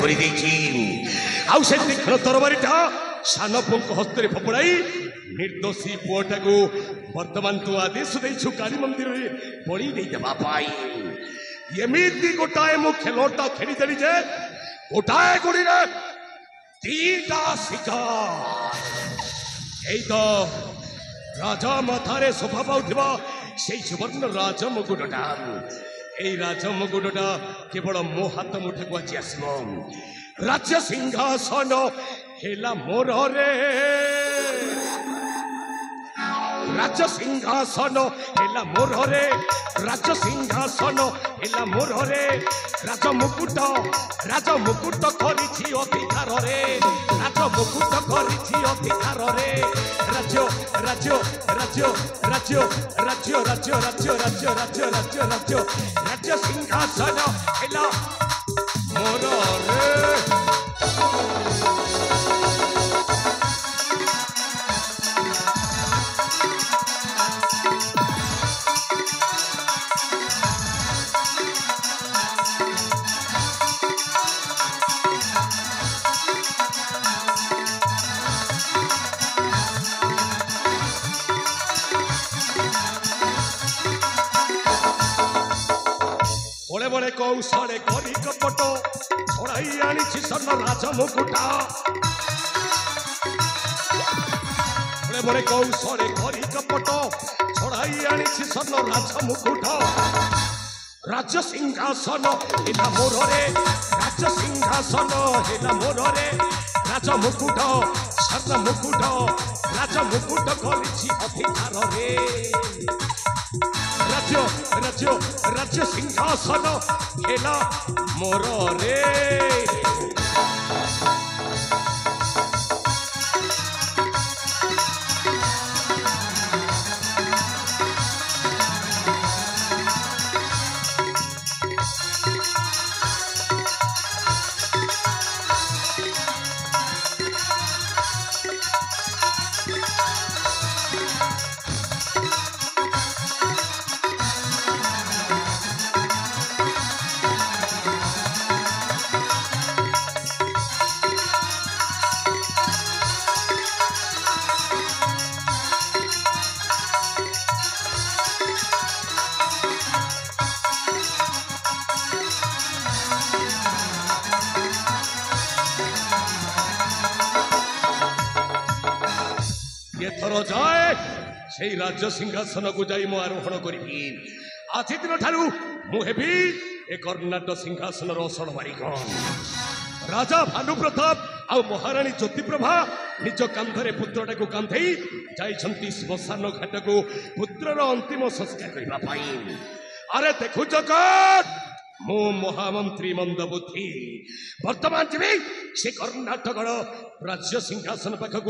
କରି ଦେଇଛି ଆଉ ସେ ତୀକ୍ଷ୍ଣ ତରବାରୀଟା ସାନ ପୁଅଙ୍କ ହସ୍ତରେ ଫପଡ଼ାଇ ନିର୍ଦ୍ଦୋଷୀ ପୁଅଟାକୁ ବର୍ତ୍ତମାନ ତୁ ଆଦେଶ ଦେଇଛୁ କାଳୀ ମନ୍ଦିରରେ ବଳି ଦେଇଦେବା ପାଇଁ। ଏମିତି ଗୋଟାଏ ମୁଁ ଖେଳଟା ଖେଳିଦେଲି ଯେ ଗୋଟାଏ ଗୁଳିରେ ଦିଟା ଶିକାର। ଏଇ ତ ରାଜା ମାଥାରେ ଶୋଭା ପାଉଥିବା ସେଇ ସୁବର୍ଣ୍ଣ ରାଜମୁକୁଟଟା। ଏଇ ରାଜମୁକୁଟଟା କେବଳ ମୋ ହାତ ମୁଠାକୁ ଆଜି ଆସିବ। ରାଜ୍ୟ ସିଂହାସନ ହେଲା ମୋର ରେ। ରାଜ୍ୟ ସିଂହାସନ ହେଲା ମୋର ରେ। ରାଜ୍ୟ ସିଂହାସନ ହେଲା ମୋର ରେ। ରାଜମୁକୁଟ କରିଛି ଅଧିକାରରେ। ରାଜମୁକୁଟ କରିଛି ଅଧିକାରରେ। ରାଜ୍ୟ ରାଜ୍ୟ ରାଜ୍ୟ ରାଜ୍ୟ ରାଜ୍ୟ ରାଜ୍ୟ ରାଜ୍ୟ ରାଜ୍ୟ ରାଜ୍ୟ ରାଜ୍ୟ ରାଜ୍ୟ ରାଜ୍ୟ ସିଂହାସନ ହେଲା ମୋର ରେ। बड़े कौशले करी कपट छड़ाई आनी सन राजमुकुट। बड़े बड़े कौशले करी कपट छड़ाई आनी सन राजमुकुट। राज्य सिंहासन हेला मोर रे। राज्य सिंहासन हेला मोर रे। राजमुकुट स्वर्ण मुकुट राजमुकुट करिछि अधिकार रे। राज्य राज्य राज्य सिंहासन हेला मोर रे। एथर जाए से राज्य सिंहासन को जाई मो आरोहण करी। आज दिन ठारू मुझे ए कर्णाटक सिंहासन असण मारिक। राजा भानु प्रताप आ महाराणी ज्योतिप्रभा निज कांधरे पुत्रटा को कांधई जाइछंती श्मशान घाट को पुत्रर अंतिम संस्कार करने। अरे देखु जगत मो महामंत्री मंदबुद्धि वर्तमान जी से कर्णाटक राज्य सिंहासन पाखक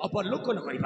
अवलोकन करने।